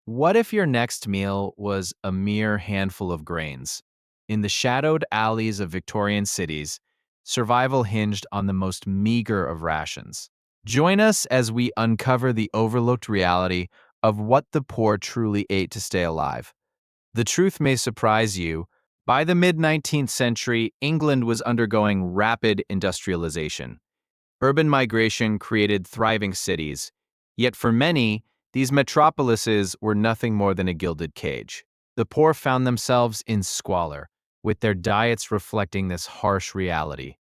What if your next meal was a mere handful of grains? In the shadowed alleys of Victorian cities, survival hinged on the most meager of rations. Join us as we uncover the overlooked reality of what the poor truly ate to stay alive. The truth may surprise you. By the mid 19th century, England was undergoing rapid industrialization. Urban migration created thriving cities, yet for many, these metropolises were nothing more than a gilded cage. The poor found themselves in squalor, with their diets reflecting this harsh reality.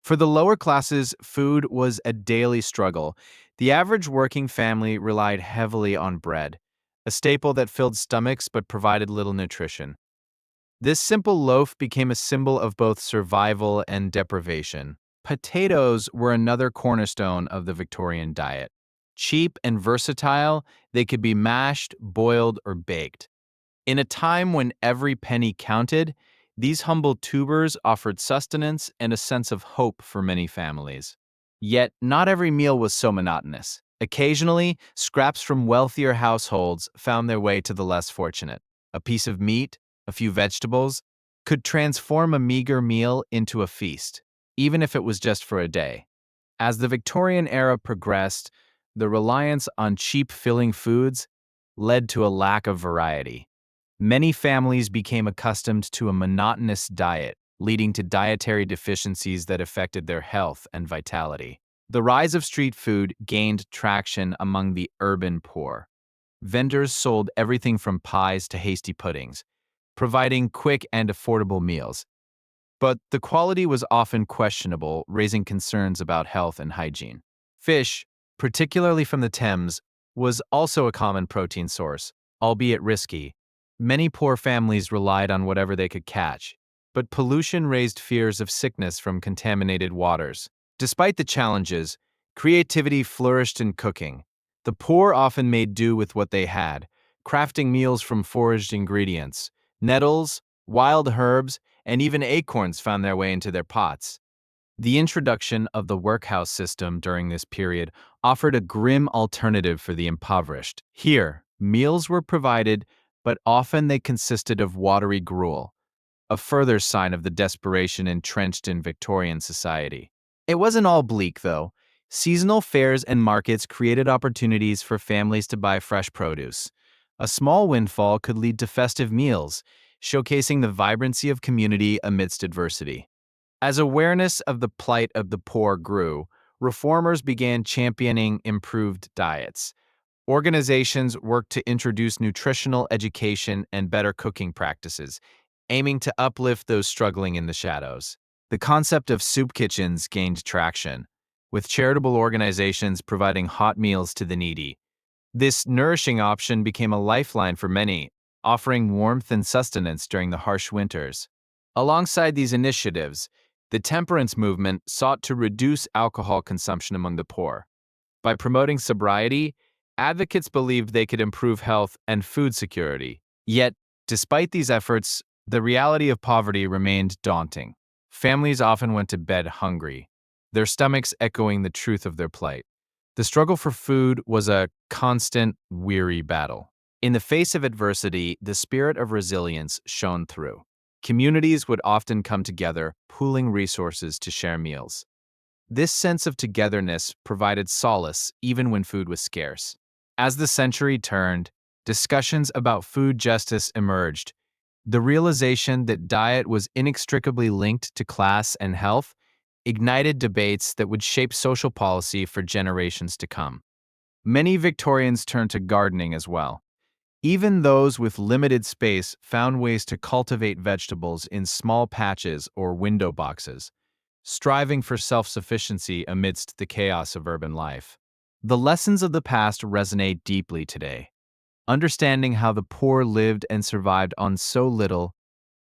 For the lower classes, food was a daily struggle. The average working family relied heavily on bread, a staple that filled stomachs but provided little nutrition. This simple loaf became a symbol of both survival and deprivation. Potatoes were another cornerstone of the Victorian diet. Cheap and versatile, they could be mashed, boiled, or baked. In a time when every penny counted, these humble tubers offered sustenance and a sense of hope for many families. Yet, not every meal was so monotonous. Occasionally, scraps from wealthier households found their way to the less fortunate. A piece of meat, a few vegetables, could transform a meager meal into a feast, even if it was just for a day. As the Victorian era progressed, the reliance on cheap filling foods led to a lack of variety. Many families became accustomed to a monotonous diet, leading to dietary deficiencies that affected their health and vitality. The rise of street food gained traction among the urban poor. Vendors sold everything from pies to hasty puddings, providing quick and affordable meals. But the quality was often questionable, raising concerns about health and hygiene. Fish, particularly from the Thames, was also a common protein source, albeit risky. Many poor families relied on whatever they could catch, but pollution raised fears of sickness from contaminated waters. Despite the challenges, creativity flourished in cooking. The poor often made do with what they had, crafting meals from foraged ingredients. Nettles, wild herbs, and even acorns found their way into their pots. The introduction of the workhouse system during this period offered a grim alternative for the impoverished. Here, meals were provided, but often they consisted of watery gruel, a further sign of the desperation entrenched in Victorian society. It wasn't all bleak, though. Seasonal fairs and markets created opportunities for families to buy fresh produce. A small windfall could lead to festive meals, showcasing the vibrancy of community amidst adversity. As awareness of the plight of the poor grew, reformers began championing improved diets. Organizations worked to introduce nutritional education and better cooking practices, aiming to uplift those struggling in the shadows. The concept of soup kitchens gained traction, with charitable organizations providing hot meals to the needy. This nourishing option became a lifeline for many, offering warmth and sustenance during the harsh winters. Alongside these initiatives, the temperance movement sought to reduce alcohol consumption among the poor. By promoting sobriety, advocates believed they could improve health and food security. Yet, despite these efforts, the reality of poverty remained daunting. Families often went to bed hungry, their stomachs echoing the truth of their plight. The struggle for food was a constant, weary battle. In the face of adversity, the spirit of resilience shone through. Communities would often come together, pooling resources to share meals. This sense of togetherness provided solace even when food was scarce. As the century turned, discussions about food justice emerged. The realization that diet was inextricably linked to class and health ignited debates that would shape social policy for generations to come. Many Victorians turned to gardening as well. Even those with limited space found ways to cultivate vegetables in small patches or window boxes, striving for self-sufficiency amidst the chaos of urban life. The lessons of the past resonate deeply today. Understanding how the poor lived and survived on so little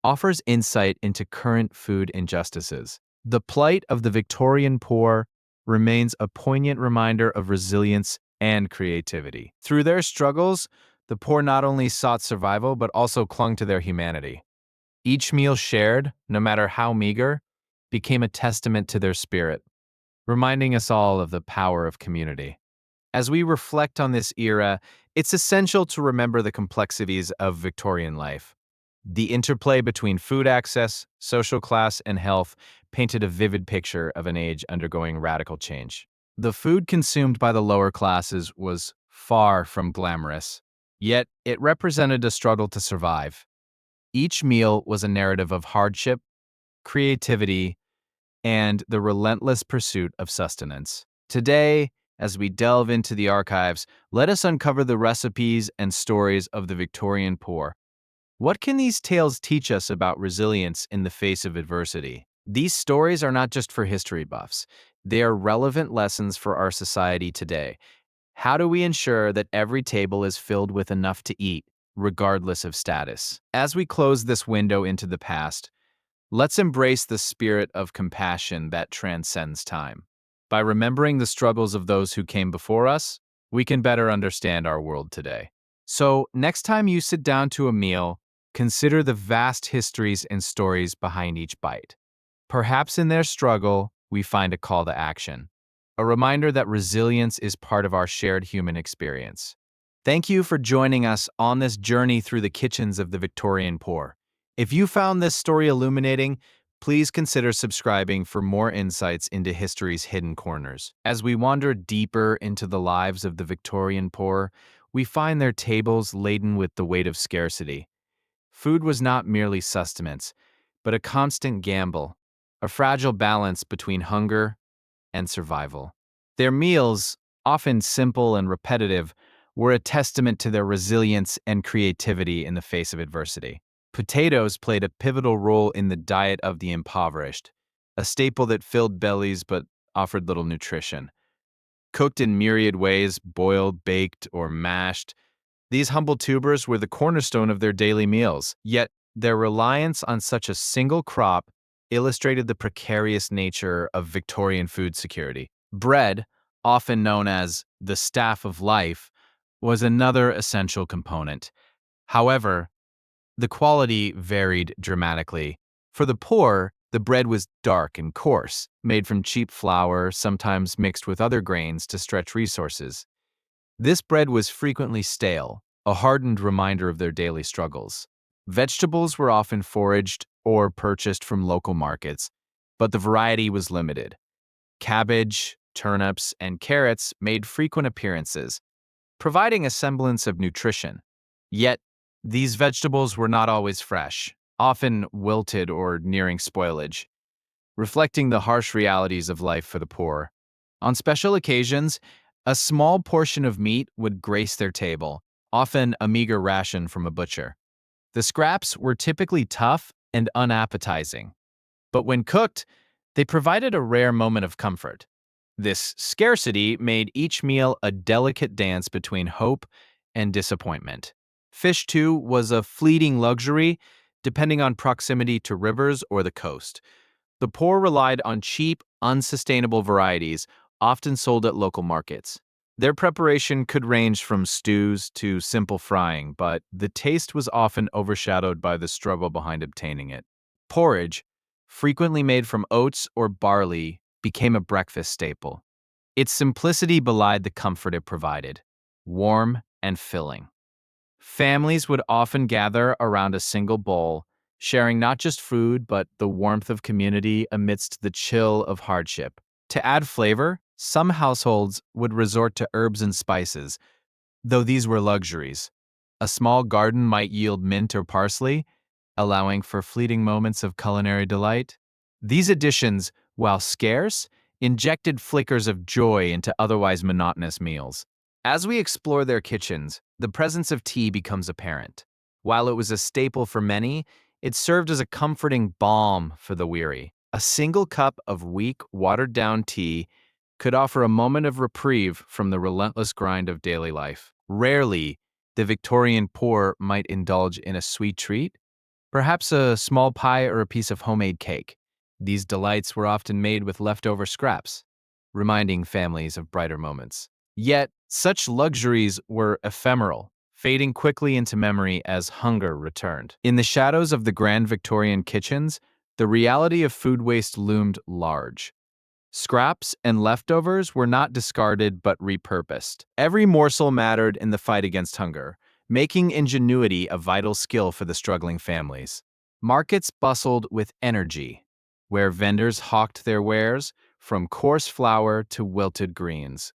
offers insight into current food injustices. The plight of the Victorian poor remains a poignant reminder of resilience and creativity. Through their struggles, the poor not only sought survival but also clung to their humanity. Each meal shared, no matter how meager, became a testament to their spirit, reminding us all of the power of community. As we reflect on this era, It's essential to remember the complexities of Victorian life. The interplay between food access, social class, and health painted a vivid picture of an age undergoing radical change. The food consumed by the lower classes was far from glamorous, yet it represented a struggle to survive. Each meal was a narrative of hardship, creativity, and the relentless pursuit of sustenance. Today, as we delve into the archives, let us uncover the recipes and stories of the Victorian poor. What can these tales teach us about resilience in the face of adversity? These stories are not just for history buffs, they are relevant lessons for our society today. How do we ensure that every table is filled with enough to eat, regardless of status? As we close this window into the past, let's embrace the spirit of compassion that transcends time. By remembering the struggles of those who came before us, we can better understand our world today. So, next time you sit down to a meal, consider the vast histories and stories behind each bite. Perhaps in their struggle, we find a call to action, a reminder that resilience is part of our shared human experience. Thank you for joining us on this journey through the kitchens of the Victorian poor. If you found this story illuminating, please consider subscribing for more insights into history's hidden corners. As we wander deeper into the lives of the Victorian poor, we find their tables laden with the weight of scarcity. Food was not merely sustenance, but a constant gamble, a fragile balance between hunger and survival. Their meals, often simple and repetitive, were a testament to their resilience and creativity in the face of adversity. Potatoes played a pivotal role in the diet of the impoverished, a staple that filled bellies but offered little nutrition. Cooked in myriad ways, boiled, baked, or mashed, these humble tubers were the cornerstone of their daily meals, yet their reliance on such a single crop illustrated the precarious nature of Victorian food security. Bread, often known as the staff of life, was another essential component. However, the quality varied dramatically. For the poor, the bread was dark and coarse, made from cheap flour, sometimes mixed with other grains to stretch resources. This bread was frequently stale, a hardened reminder of their daily struggles. Vegetables were often foraged or purchased from local markets, but the variety was limited. Cabbage, turnips, and carrots made frequent appearances, providing a semblance of nutrition. Yet, these vegetables were not always fresh, often wilted or nearing spoilage, reflecting the harsh realities of life for the poor. On special occasions, a small portion of meat would grace their table, often a meager ration from a butcher. The scraps were typically tough and unappetizing, but when cooked, they provided a rare moment of comfort. This scarcity made each meal a delicate dance between hope and disappointment. Fish, too, was a fleeting luxury, depending on proximity to rivers or the coast. The poor relied on cheap, unsustainable varieties, often sold at local markets. Their preparation could range from stews to simple frying, but the taste was often overshadowed by the struggle behind obtaining it. Porridge, frequently made from oats or barley, became a breakfast staple. Its simplicity belied the comfort it provided, warm and filling. Families would often gather around a single bowl, sharing not just food but the warmth of community amidst the chill of hardship. To add flavor, some households would resort to herbs and spices, though these were luxuries. A small garden might yield mint or parsley, allowing for fleeting moments of culinary delight. These additions, while scarce, injected flickers of joy into otherwise monotonous meals. As we explore their kitchens, the presence of tea becomes apparent. While it was a staple for many, it served as a comforting balm for the weary. A single cup of weak, watered-down tea could offer a moment of reprieve from the relentless grind of daily life. Rarely, the Victorian poor might indulge in a sweet treat, perhaps a small pie or a piece of homemade cake. These delights were often made with leftover scraps, reminding families of brighter moments. Yet, such luxuries were ephemeral, fading quickly into memory as hunger returned. In the shadows of the grand Victorian kitchens, the reality of food waste loomed large. Scraps and leftovers were not discarded but repurposed. Every morsel mattered in the fight against hunger, making ingenuity a vital skill for the struggling families. Markets bustled with energy, where vendors hawked their wares, from coarse flour to wilted greens.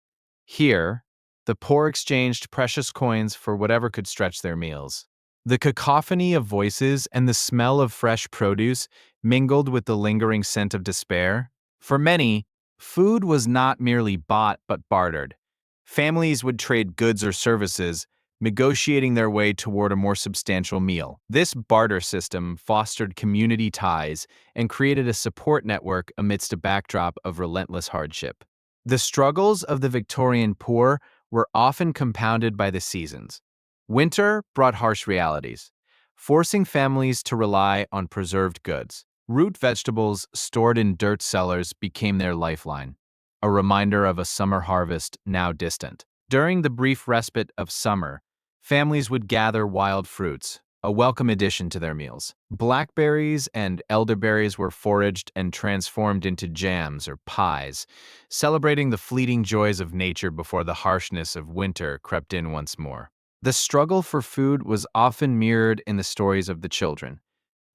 Here, the poor exchanged precious coins for whatever could stretch their meals. The cacophony of voices and the smell of fresh produce mingled with the lingering scent of despair. For many, food was not merely bought but bartered. Families would trade goods or services, negotiating their way toward a more substantial meal. This barter system fostered community ties and created a support network amidst a backdrop of relentless hardship. The struggles of the Victorian poor were often compounded by the seasons. Winter brought harsh realities, forcing families to rely on preserved goods. Root vegetables stored in dirt cellars became their lifeline, a reminder of a summer harvest now distant. During the brief respite of summer, families would gather wild fruits, a welcome addition to their meals. Blackberries and elderberries were foraged and transformed into jams or pies, celebrating the fleeting joys of nature before the harshness of winter crept in once more. The struggle for food was often mirrored in the stories of the children.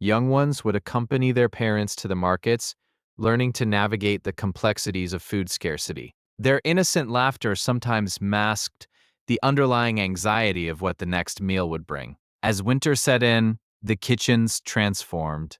Young ones would accompany their parents to the markets, learning to navigate the complexities of food scarcity. Their innocent laughter sometimes masked the underlying anxiety of what the next meal would bring. As winter set in, the kitchens transformed.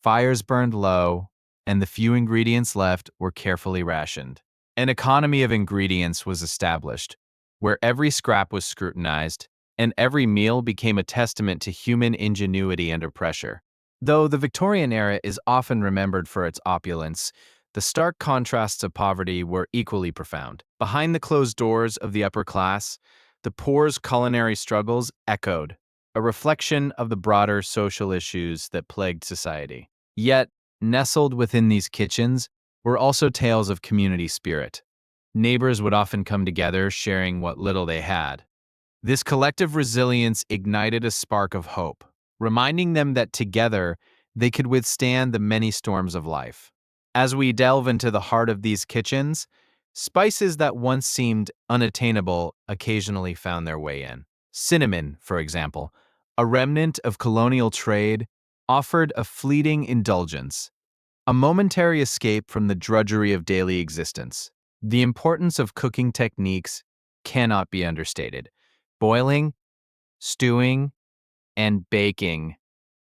Fires burned low, and the few ingredients left were carefully rationed. An economy of ingredients was established, where every scrap was scrutinized, and every meal became a testament to human ingenuity under pressure. Though the Victorian era is often remembered for its opulence, the stark contrasts of poverty were equally profound. Behind the closed doors of the upper class, the poor's culinary struggles echoed, a reflection of the broader social issues that plagued society. Yet, nestled within these kitchens were also tales of community spirit. Neighbors would often come together, sharing what little they had. This collective resilience ignited a spark of hope, reminding them that together they could withstand the many storms of life. As we delve into the heart of these kitchens, spices that once seemed unattainable occasionally found their way in. Cinnamon, for example, a remnant of colonial trade, offered a fleeting indulgence, a momentary escape from the drudgery of daily existence. The importance of cooking techniques cannot be understated. Boiling, stewing, and baking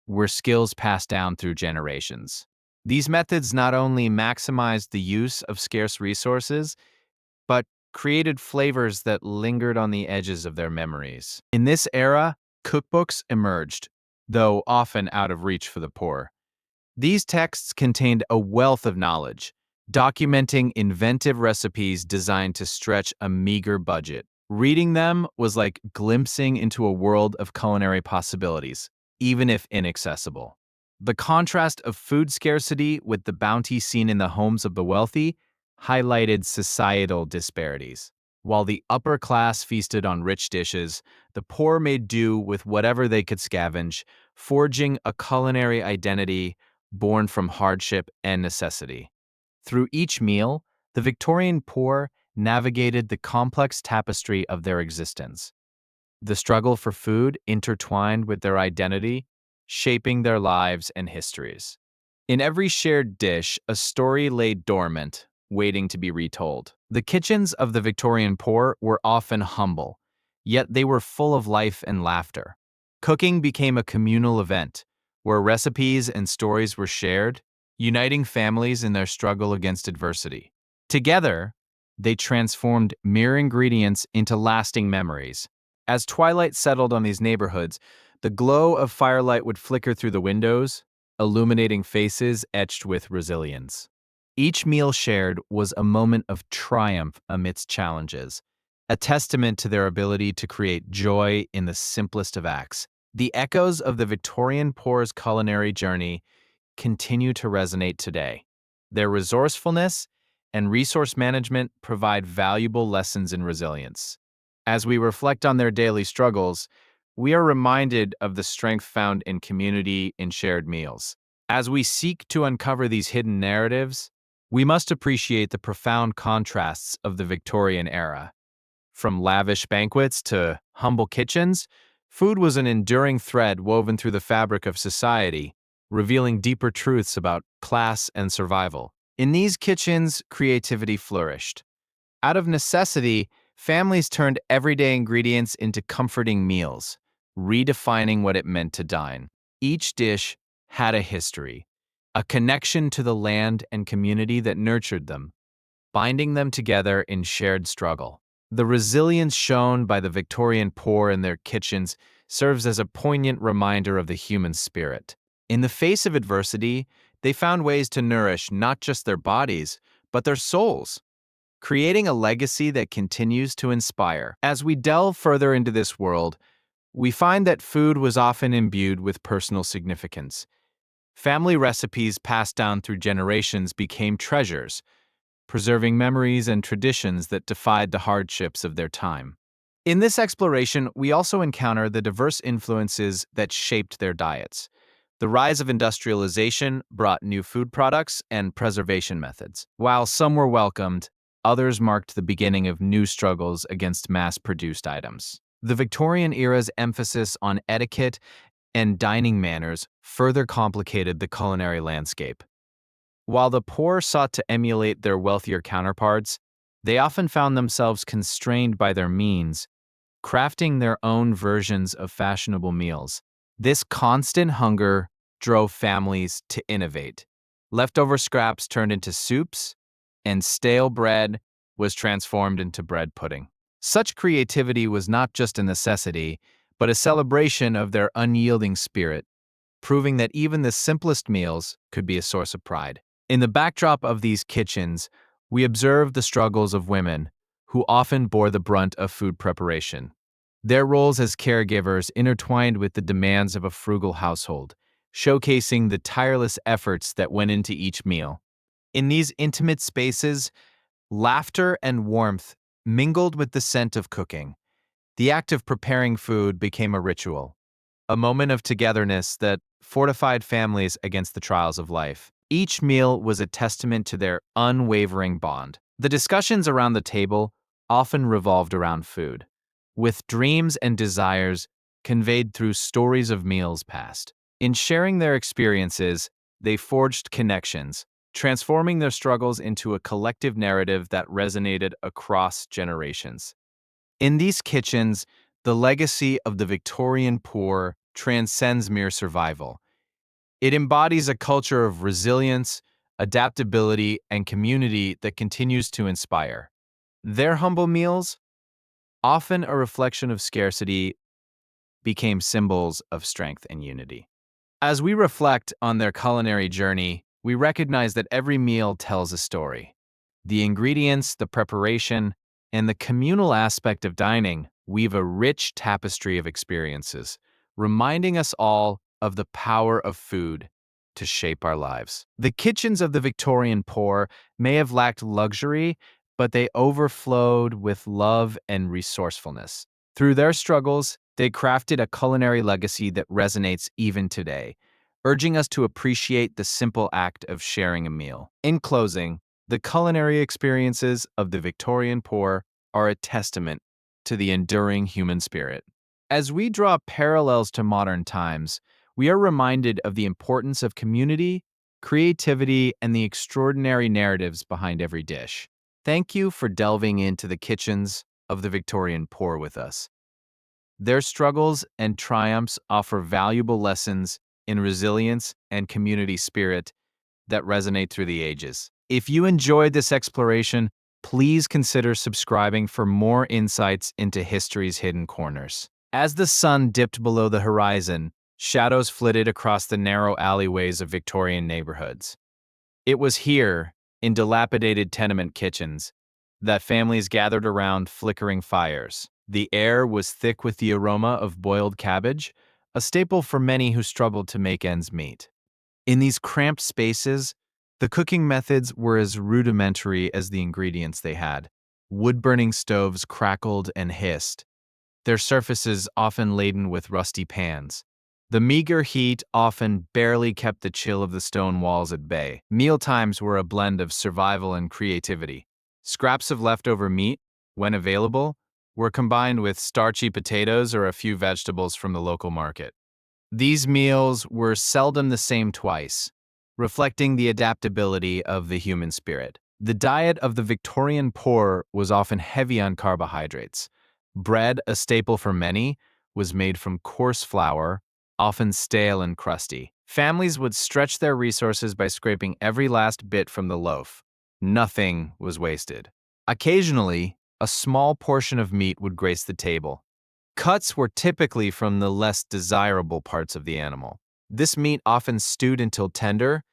were skills passed down through generations. These methods not only maximized the use of scarce resources, but created flavors that lingered on the edges of their memories. In this era, cookbooks emerged, though often out of reach for the poor. These texts contained a wealth of knowledge, documenting inventive recipes designed to stretch a meager budget. Reading them was like glimpsing into a world of culinary possibilities, even if inaccessible. The contrast of food scarcity with the bounty seen in the homes of the wealthy highlighted societal disparities. While the upper class feasted on rich dishes, the poor made do with whatever they could scavenge, forging a culinary identity born from hardship and necessity. Through each meal, the Victorian poor navigated the complex tapestry of their existence. The struggle for food intertwined with their identity, shaping their lives and histories. In every shared dish, a story lay dormant, waiting to be retold. The kitchens of the Victorian poor were often humble, yet they were full of life and laughter. Cooking became a communal event, where recipes and stories were shared, uniting families in their struggle against adversity. Together, they transformed mere ingredients into lasting memories. As twilight settled on these neighborhoods, the glow of firelight would flicker through the windows, illuminating faces etched with resilience. Each meal shared was a moment of triumph amidst challenges, a testament to their ability to create joy in the simplest of acts. The echoes of the Victorian poor's culinary journey continue to resonate today. Their resourcefulness and resource management provide valuable lessons in resilience. As we reflect on their daily struggles, we are reminded of the strength found in community and shared meals. As we seek to uncover these hidden narratives, We must appreciate the profound contrasts of the Victorian era. From lavish banquets to humble kitchens, food was an enduring thread woven through the fabric of society, revealing deeper truths about class and survival. In these kitchens, creativity flourished. Out of necessity, families turned everyday ingredients into comforting meals, redefining what it meant to dine. Each dish had a history, a connection to the land and community that nurtured them, binding them together in shared struggle. The resilience shown by the Victorian poor in their kitchens serves as a poignant reminder of the human spirit. In the face of adversity, they found ways to nourish not just their bodies, but their souls, creating a legacy that continues to inspire. As we delve further into this world, we find that food was often imbued with personal significance. Family recipes passed down through generations became treasures, preserving memories and traditions that defied the hardships of their time. In this exploration, we also encounter the diverse influences that shaped their diets. The rise of industrialization brought new food products and preservation methods. While some were welcomed, others marked the beginning of new struggles against mass-produced items. The Victorian era's emphasis on etiquette and dining manners further complicated the culinary landscape. While the poor sought to emulate their wealthier counterparts, they often found themselves constrained by their means, crafting their own versions of fashionable meals. This constant hunger drove families to innovate. Leftover scraps turned into soups, and stale bread was transformed into bread pudding. Such creativity was not just a necessity, but a celebration of their unyielding spirit, proving that even the simplest meals could be a source of pride. In the backdrop of these kitchens, we observe the struggles of women, who often bore the brunt of food preparation. Their roles as caregivers intertwined with the demands of a frugal household, showcasing the tireless efforts that went into each meal. In these intimate spaces, laughter and warmth mingled with the scent of cooking. The act of preparing food became a ritual, a moment of togetherness that fortified families against the trials of life. Each meal was a testament to their unwavering bond. The discussions around the table often revolved around food, with dreams and desires conveyed through stories of meals past. In sharing their experiences, they forged connections, transforming their struggles into a collective narrative that resonated across generations. In these kitchens, the legacy of the Victorian poor transcends mere survival. It embodies a culture of resilience, adaptability, and community that continues to inspire. Their humble meals, often a reflection of scarcity, became symbols of strength and unity. As we reflect on their culinary journey, we recognize that every meal tells a story. The ingredients, the preparation, and the communal aspect of dining weave a rich tapestry of experiences, reminding us all of the power of food to shape our lives. The kitchens of the Victorian poor may have lacked luxury, but they overflowed with love and resourcefulness. Through their struggles, they crafted a culinary legacy that resonates even today, urging us to appreciate the simple act of sharing a meal. In closing, the culinary experiences of the Victorian poor are a testament to the enduring human spirit. As we draw parallels to modern times, we are reminded of the importance of community, creativity, and the extraordinary narratives behind every dish. Thank you for delving into the kitchens of the Victorian poor with us. Their struggles and triumphs offer valuable lessons in resilience and community spirit that resonate through the ages. If you enjoyed this exploration, please consider subscribing for more insights into history's hidden corners. As the sun dipped below the horizon, shadows flitted across the narrow alleyways of Victorian neighborhoods. It was here, in dilapidated tenement kitchens, that families gathered around flickering fires. The air was thick with the aroma of boiled cabbage, a staple for many who struggled to make ends meet. In these cramped spaces, the cooking methods were as rudimentary as the ingredients they had. Wood-burning stoves crackled and hissed, their surfaces often laden with rusty pans. The meager heat often barely kept the chill of the stone walls at bay. Mealtimes were a blend of survival and creativity. Scraps of leftover meat, when available, were combined with starchy potatoes or a few vegetables from the local market. These meals were seldom the same twice, reflecting the adaptability of the human spirit. The diet of the Victorian poor was often heavy on carbohydrates. Bread, a staple for many, was made from coarse flour, often stale and crusty. Families would stretch their resources by scraping every last bit from the loaf. Nothing was wasted. Occasionally, a small portion of meat would grace the table. Cuts were typically from the less desirable parts of the animal. This meat, often stewed until tender,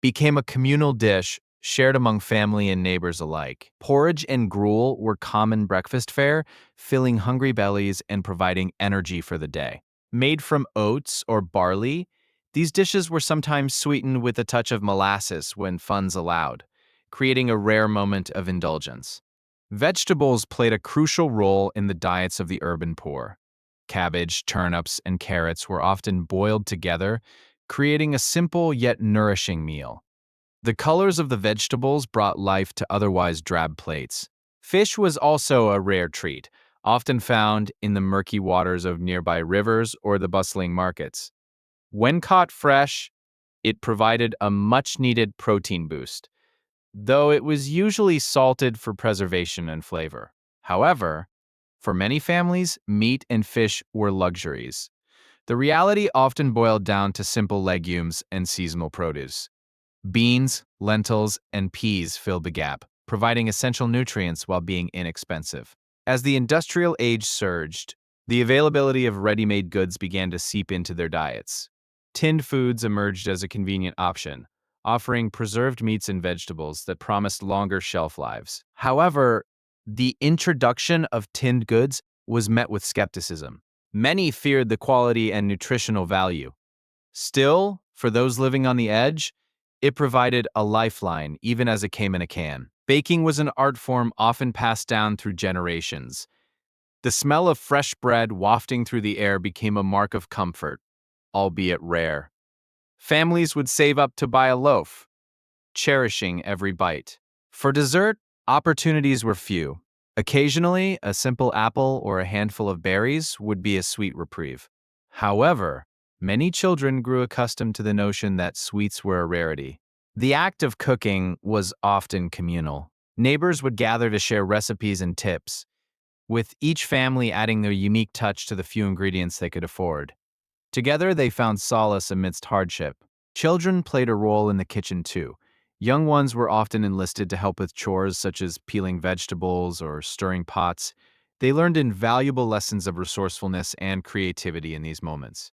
became a communal dish shared among family and neighbors alike. Porridge and gruel were common breakfast fare, filling hungry bellies and providing energy for the day. Made from oats or barley, these dishes were sometimes sweetened with a touch of molasses when funds allowed, creating a rare moment of indulgence. Vegetables played a crucial role in the diets of the urban poor. Cabbage, turnips, and carrots were often boiled together, creating a simple yet nourishing meal. The colors of the vegetables brought life to otherwise drab plates. Fish was also a rare treat, often found in the murky waters of nearby rivers or the bustling markets. When caught fresh, it provided a much-needed protein boost, though it was usually salted for preservation and flavor. However, for many families, meat and fish were luxuries. The reality often boiled down to simple legumes and seasonal produce. Beans, lentils, and peas filled the gap, providing essential nutrients while being inexpensive. As the industrial age surged, the availability of ready-made goods began to seep into their diets. Tinned foods emerged as a convenient option, offering preserved meats and vegetables that promised longer shelf lives. However, the introduction of tinned goods was met with skepticism. Many feared the quality and nutritional value. Still, for those living on the edge, it provided a lifeline, even as it came in a can. Baking was an art form often passed down through generations. The smell of fresh bread wafting through the air became a mark of comfort, albeit rare. Families would save up to buy a loaf, cherishing every bite. For dessert, opportunities were few. Occasionally, a simple apple or a handful of berries would be a sweet reprieve. However, many children grew accustomed to the notion that sweets were a rarity. The act of cooking was often communal. Neighbors would gather to share recipes and tips, with each family adding their unique touch to the few ingredients they could afford. Together, they found solace amidst hardship. Children played a role in the kitchen too. Young ones were often enlisted to help with chores such as peeling vegetables or stirring pots. They learned invaluable lessons of resourcefulness and creativity in these moments.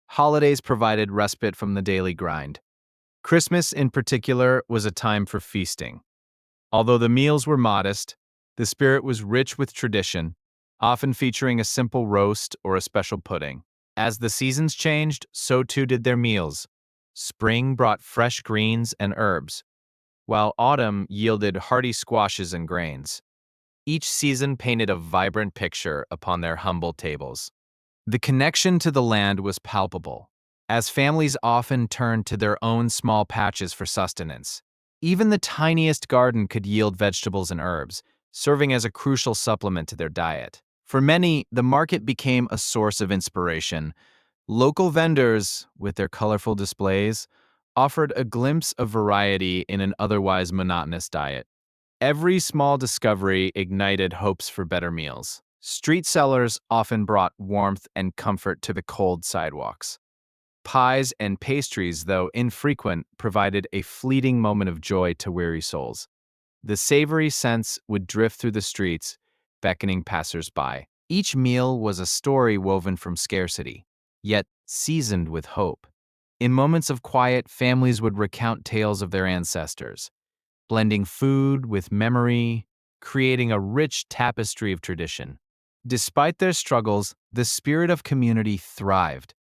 Holidays provided respite from the daily grind. Christmas, in particular, was a time for feasting. Although the meals were modest, the spirit was rich with tradition, often featuring a simple roast or a special pudding. As the seasons changed, so too did their meals. Spring brought fresh greens and herbs, while autumn yielded hearty squashes and grains. Each season painted a vibrant picture upon their humble tables. The connection to the land was palpable, as families often turned to their own small patches for sustenance. Even the tiniest garden could yield vegetables and herbs, serving as a crucial supplement to their diet. For many, the market became a source of inspiration. Local vendors, with their colorful displays, offered a glimpse of variety in an otherwise monotonous diet. Every small discovery ignited hopes for better meals. Street sellers often brought warmth and comfort to the cold sidewalks. Pies and pastries, though infrequent, provided a fleeting moment of joy to weary souls. The savory scents would drift through the streets, beckoning passers-by. Each meal was a story woven from scarcity, yet seasoned with hope. In moments of quiet, families would recount tales of their ancestors, blending food with memory, creating a rich tapestry of tradition. Despite their struggles, the spirit of community thrived.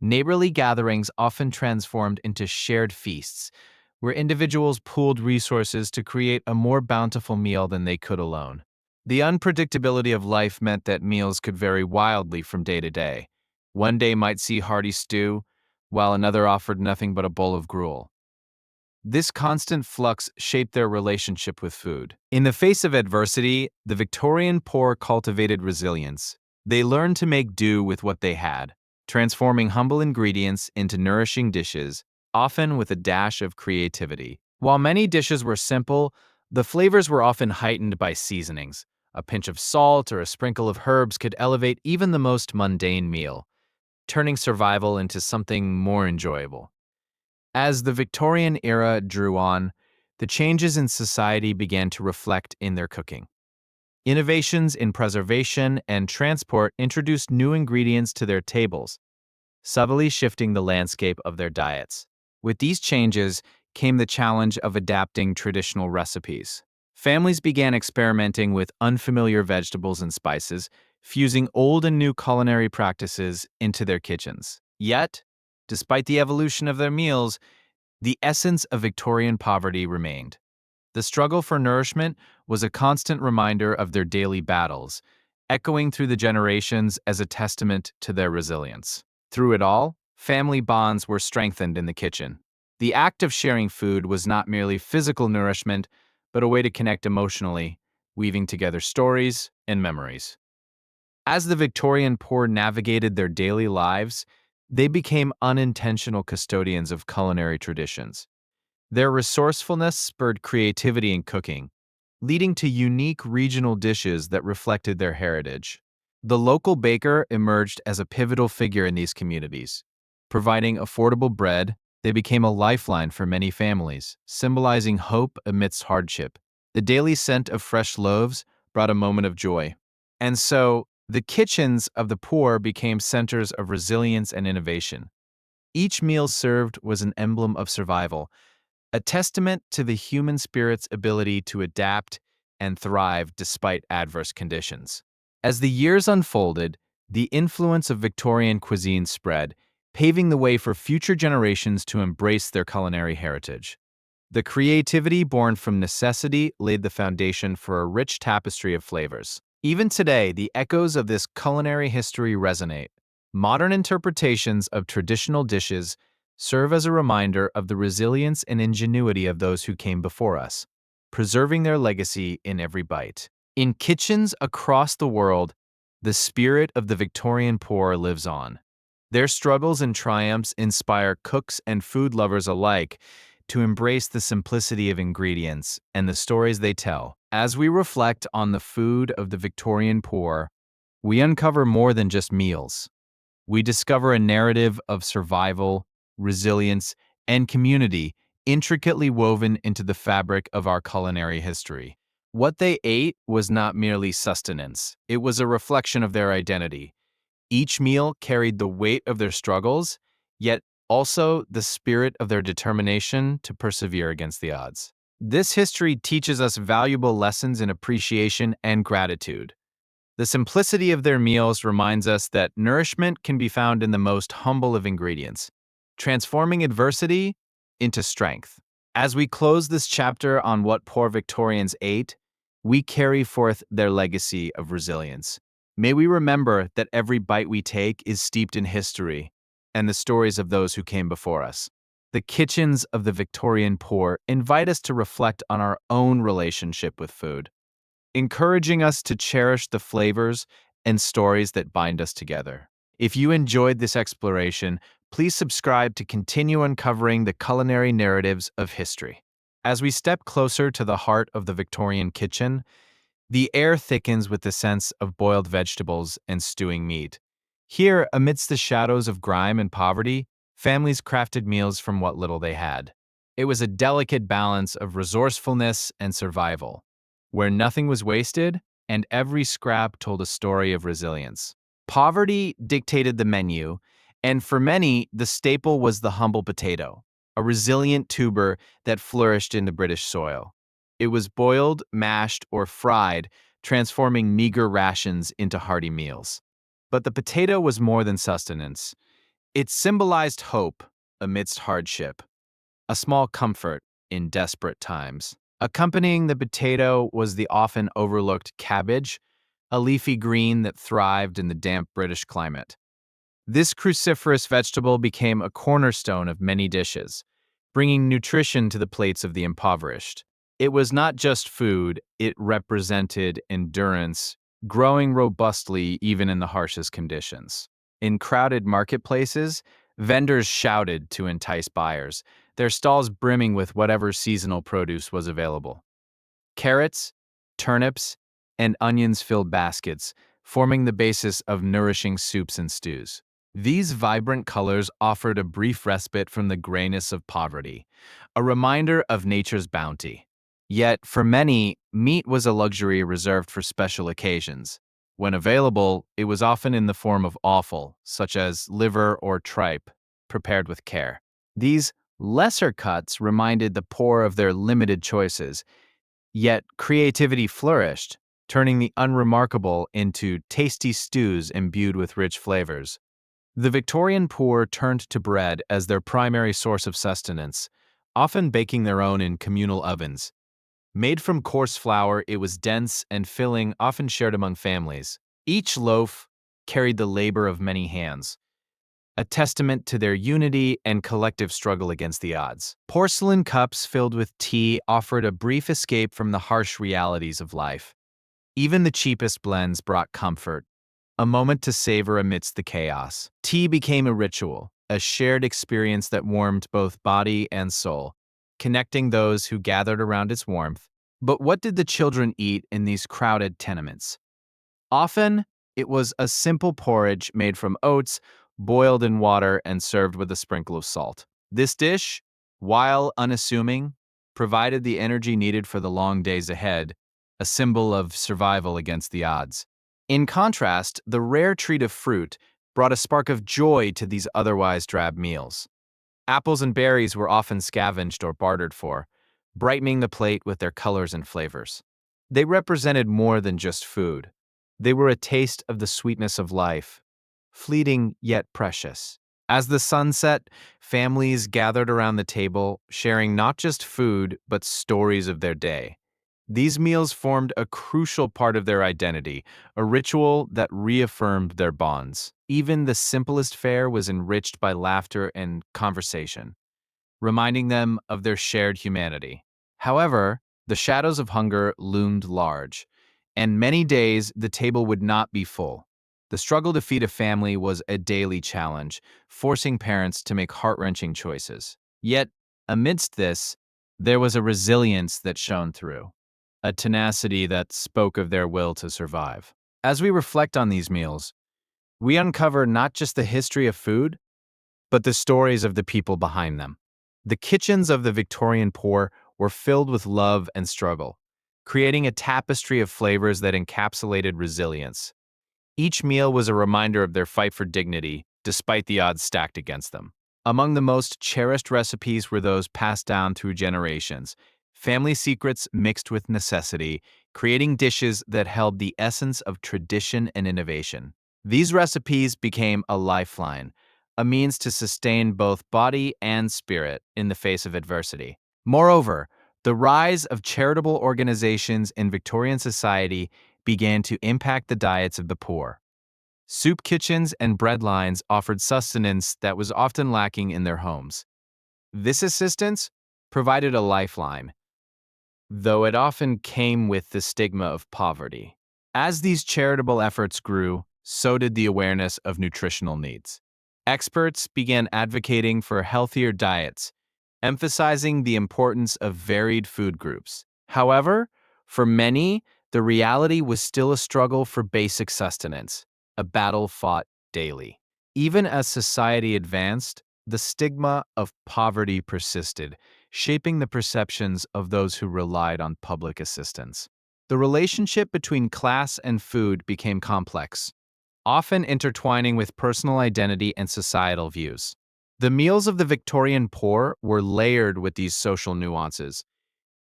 Neighborly gatherings often transformed into shared feasts, where individuals pooled resources to create a more bountiful meal than they could alone. The unpredictability of life meant that meals could vary wildly from day to day. One day might see hearty stew, while another offered nothing but a bowl of gruel. This constant flux shaped their relationship with food. In the face of adversity, the Victorian poor cultivated resilience. They learned to make do with what they had, transforming humble ingredients into nourishing dishes, often with a dash of creativity. While many dishes were simple, the flavors were often heightened by seasonings. A pinch of salt or a sprinkle of herbs could elevate even the most mundane meal, turning survival into something more enjoyable. As the Victorian era drew on, the changes in society began to reflect in their cooking. Innovations in preservation and transport introduced new ingredients to their tables, subtly shifting the landscape of their diets. With these changes came the challenge of adapting traditional recipes. Families began experimenting with unfamiliar vegetables and spices, fusing old and new culinary practices into their kitchens. Yet, despite the evolution of their meals, the essence of Victorian poverty remained. The struggle for nourishment was a constant reminder of their daily battles, echoing through the generations as a testament to their resilience. Through it all, family bonds were strengthened in the kitchen. The act of sharing food was not merely physical nourishment, but a way to connect emotionally, weaving together stories and memories. As the Victorian poor navigated their daily lives, they became unintentional custodians of culinary traditions. Their resourcefulness spurred creativity in cooking, leading to unique regional dishes that reflected their heritage. The local baker emerged as a pivotal figure in these communities. Providing affordable bread, they became a lifeline for many families, symbolizing hope amidst hardship. The daily scent of fresh loaves brought a moment of joy. And so, the kitchens of the poor became centers of resilience and innovation. Each meal served was an emblem of survival, a testament to the human spirit's ability to adapt and thrive despite adverse conditions. As the years unfolded, the influence of Victorian cuisine spread, paving the way for future generations to embrace their culinary heritage. The creativity born from necessity laid the foundation for a rich tapestry of flavors. Even today, the echoes of this culinary history resonate. Modern interpretations of traditional dishes serve as a reminder of the resilience and ingenuity of those who came before us, preserving their legacy in every bite. In kitchens across the world, the spirit of the Victorian poor lives on. Their struggles and triumphs inspire cooks and food lovers alike to embrace the simplicity of ingredients and the stories they tell. As we reflect on the food of the Victorian poor, we uncover more than just meals. We discover a narrative of survival, resilience, and community intricately woven into the fabric of our culinary history. What they ate was not merely sustenance, it was a reflection of their identity. Each meal carried the weight of their struggles, yet also the spirit of their determination to persevere against the odds. This history teaches us valuable lessons in appreciation and gratitude. The simplicity of their meals reminds us that nourishment can be found in the most humble of ingredients, transforming adversity into strength. As we close this chapter on what poor Victorians ate, we carry forth their legacy of resilience. May we remember that every bite we take is steeped in history and the stories of those who came before us. The kitchens of the Victorian poor invite us to reflect on our own relationship with food, encouraging us to cherish the flavors and stories that bind us together. If you enjoyed this exploration, please subscribe to continue uncovering the culinary narratives of history. As we step closer to the heart of the Victorian kitchen, the air thickens with the sense of boiled vegetables and stewing meat. Here, amidst the shadows of grime and poverty, families crafted meals from what little they had. It was a delicate balance of resourcefulness and survival, where nothing was wasted and every scrap told a story of resilience. Poverty dictated the menu, and for many, the staple was the humble potato, a resilient tuber that flourished in the British soil. It was boiled, mashed, or fried, transforming meager rations into hearty meals. But the potato was more than sustenance. It symbolized hope amidst hardship, a small comfort in desperate times. Accompanying the potato was the often overlooked cabbage, a leafy green that thrived in the damp British climate. This cruciferous vegetable became a cornerstone of many dishes, bringing nutrition to the plates of the impoverished. It was not just food, it represented endurance, growing robustly even in the harshest conditions. In crowded marketplaces, vendors shouted to entice buyers, their stalls brimming with whatever seasonal produce was available. Carrots, turnips, and onions filled baskets, forming the basis of nourishing soups and stews. These vibrant colors offered a brief respite from the grayness of poverty, a reminder of nature's bounty. Yet, for many, meat was a luxury reserved for special occasions. When available, it was often in the form of offal, such as liver or tripe, prepared with care. These lesser cuts reminded the poor of their limited choices, yet creativity flourished, turning the unremarkable into tasty stews imbued with rich flavors. The Victorian poor turned to bread as their primary source of sustenance, often baking their own in communal ovens. Made from coarse flour, it was dense and filling, often shared among families. Each loaf carried the labor of many hands, a testament to their unity and collective struggle against the odds. Porcelain cups filled with tea offered a brief escape from the harsh realities of life. Even the cheapest blends brought comfort, a moment to savor amidst the chaos. Tea became a ritual, a shared experience that warmed both body and soul, connecting those who gathered around its warmth. But what did the children eat in these crowded tenements? Often, it was a simple porridge made from oats, boiled in water and served with a sprinkle of salt. This dish, while unassuming, provided the energy needed for the long days ahead, a symbol of survival against the odds. In contrast, the rare treat of fruit brought a spark of joy to these otherwise drab meals. Apples and berries were often scavenged or bartered for, brightening the plate with their colors and flavors. They represented more than just food. They were a taste of the sweetness of life, fleeting yet precious. As the sun set, families gathered around the table, sharing not just food, but stories of their day. These meals formed a crucial part of their identity, a ritual that reaffirmed their bonds. Even the simplest fare was enriched by laughter and conversation, reminding them of their shared humanity. However, the shadows of hunger loomed large, and many days the table would not be full. The struggle to feed a family was a daily challenge, forcing parents to make heart-wrenching choices. Yet, amidst this, there was a resilience that shone through, a tenacity that spoke of their will to survive. As we reflect on these meals, we uncover not just the history of food, but the stories of the people behind them. The kitchens of the Victorian poor were filled with love and struggle, creating a tapestry of flavors that encapsulated resilience. Each meal was a reminder of their fight for dignity, despite the odds stacked against them. Among the most cherished recipes were those passed down through generations, family secrets mixed with necessity, creating dishes that held the essence of tradition and innovation. These recipes became a lifeline, a means to sustain both body and spirit in the face of adversity. Moreover, the rise of charitable organizations in Victorian society began to impact the diets of the poor. Soup kitchens and bread lines offered sustenance that was often lacking in their homes. This assistance provided a lifeline, though it often came with the stigma of poverty. As these charitable efforts grew, so did the awareness of nutritional needs. Experts began advocating for healthier diets, emphasizing the importance of varied food groups. However, for many, the reality was still a struggle for basic sustenance, a battle fought daily. Even as society advanced, the stigma of poverty persisted, shaping the perceptions of those who relied on public assistance. The relationship between class and food became complex, often intertwining with personal identity and societal views. The meals of the Victorian poor were layered with these social nuances,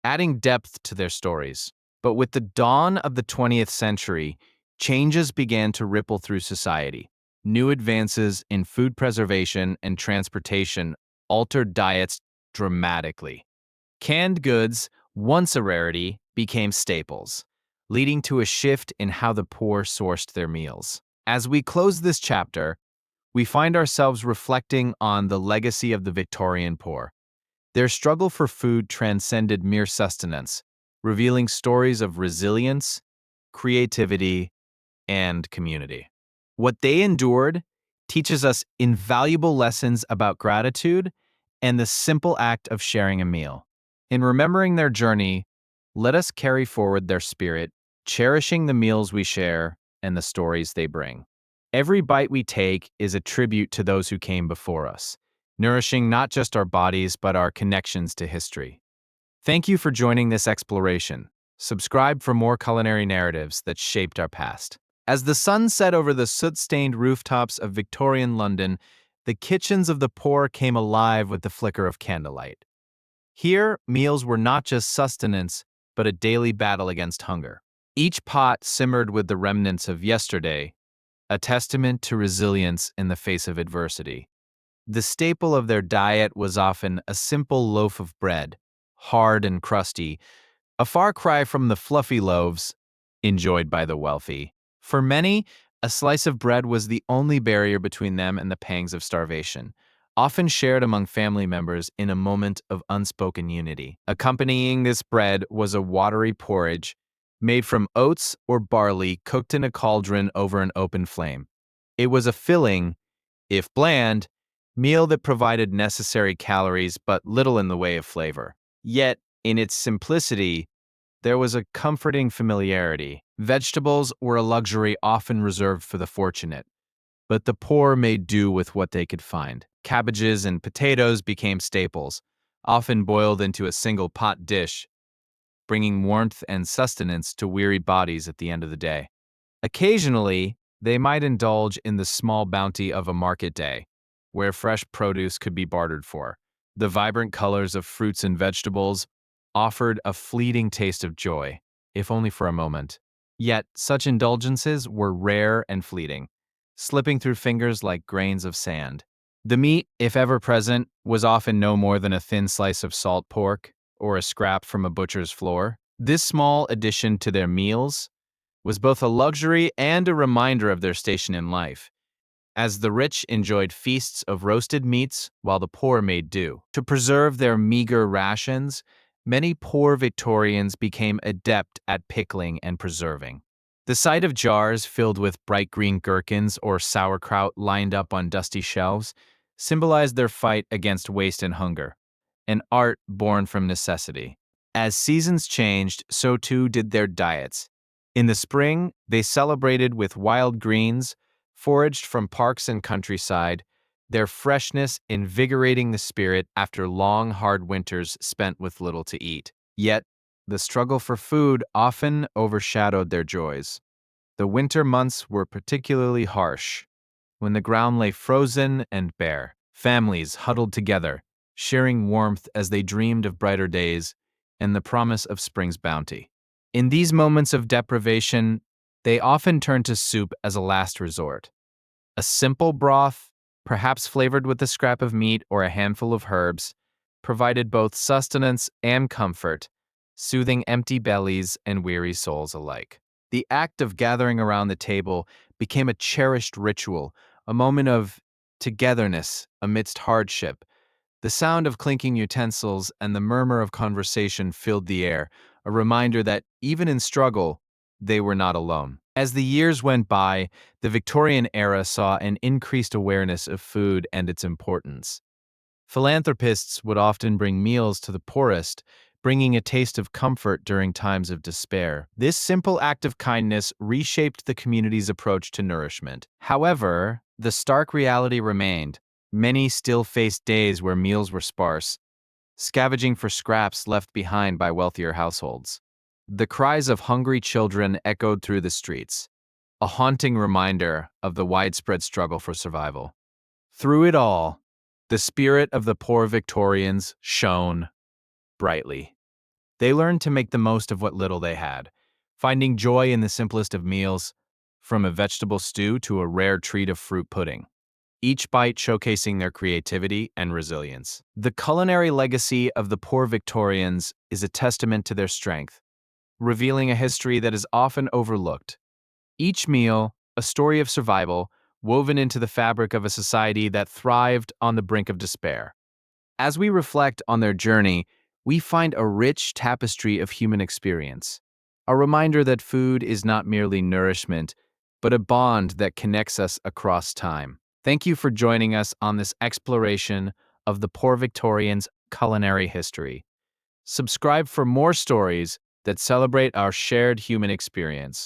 adding depth to their stories. But with the dawn of the 20th century, changes began to ripple through society. New advances in food preservation and transportation altered diets dramatically. Canned goods, once a rarity, became staples, leading to a shift in how the poor sourced their meals. As we close this chapter, we find ourselves reflecting on the legacy of the Victorian poor. Their struggle for food transcended mere sustenance, revealing stories of resilience, creativity, and community. What they endured teaches us invaluable lessons about gratitude and the simple act of sharing a meal. In remembering their journey, let us carry forward their spirit, cherishing the meals we share and the stories they bring. Every bite we take is a tribute to those who came before us, nourishing not just our bodies but our connections to history. Thank you for joining this exploration. Subscribe for more culinary narratives that shaped our past. As the sun set over the soot-stained rooftops of Victorian London, the kitchens of the poor came alive with the flicker of candlelight. Here, meals were not just sustenance, but a daily battle against hunger. Each pot simmered with the remnants of yesterday, a testament to resilience in the face of adversity. The staple of their diet was often a simple loaf of bread, hard and crusty, a far cry from the fluffy loaves enjoyed by the wealthy. For many, a slice of bread was the only barrier between them and the pangs of starvation, often shared among family members in a moment of unspoken unity. Accompanying this bread was a watery porridge made from oats or barley cooked in a cauldron over an open flame. It was a filling, if bland, meal that provided necessary calories but little in the way of flavor. Yet, in its simplicity, there was a comforting familiarity. Vegetables were a luxury often reserved for the fortunate, but the poor made do with what they could find. Cabbages and potatoes became staples, often boiled into a single pot dish, bringing warmth and sustenance to weary bodies at the end of the day. Occasionally, they might indulge in the small bounty of a market day, where fresh produce could be bartered for. The vibrant colors of fruits and vegetables offered a fleeting taste of joy, if only for a moment. Yet, such indulgences were rare and fleeting, slipping through fingers like grains of sand. The meat, if ever present, was often no more than a thin slice of salt pork or a scrap from a butcher's floor. This small addition to their meals was both a luxury and a reminder of their station in life, as the rich enjoyed feasts of roasted meats while the poor made do. To preserve their meager rations, many poor Victorians became adept at pickling and preserving. The sight of jars filled with bright green gherkins or sauerkraut lined up on dusty shelves symbolized their fight against waste and hunger, an art born from necessity. As seasons changed, so too did their diets. In the spring, they celebrated with wild greens, foraged from parks and countryside, their freshness invigorating the spirit after long, hard winters spent with little to eat. Yet, the struggle for food often overshadowed their joys. The winter months were particularly harsh, when the ground lay frozen and bare. Families huddled together, sharing warmth as they dreamed of brighter days and the promise of spring's bounty. In these moments of deprivation, they often turned to soup as a last resort. A simple broth, perhaps flavored with a scrap of meat or a handful of herbs, provided both sustenance and comfort, soothing empty bellies and weary souls alike. The act of gathering around the table became a cherished ritual, a moment of togetherness amidst hardship. The sound of clinking utensils and the murmur of conversation filled the air, a reminder that, even in struggle, they were not alone. As the years went by, the Victorian era saw an increased awareness of food and its importance. Philanthropists would often bring meals to the poorest, bringing a taste of comfort during times of despair. This simple act of kindness reshaped the community's approach to nourishment. However, the stark reality remained. Many still faced days where meals were sparse, scavenging for scraps left behind by wealthier households. The cries of hungry children echoed through the streets, a haunting reminder of the widespread struggle for survival. Through it all, the spirit of the poor Victorians shone brightly. They learned to make the most of what little they had, finding joy in the simplest of meals, from a vegetable stew to a rare treat of fruit pudding, each bite showcasing their creativity and resilience. The culinary legacy of the poor Victorians is a testament to their strength, revealing a history that is often overlooked. Each meal, a story of survival, woven into the fabric of a society that thrived on the brink of despair. As we reflect on their journey, we find a rich tapestry of human experience, a reminder that food is not merely nourishment, but a bond that connects us across time. Thank you for joining us on this exploration of the Poor Victorians' culinary history. Subscribe for more stories that celebrate our shared human experience.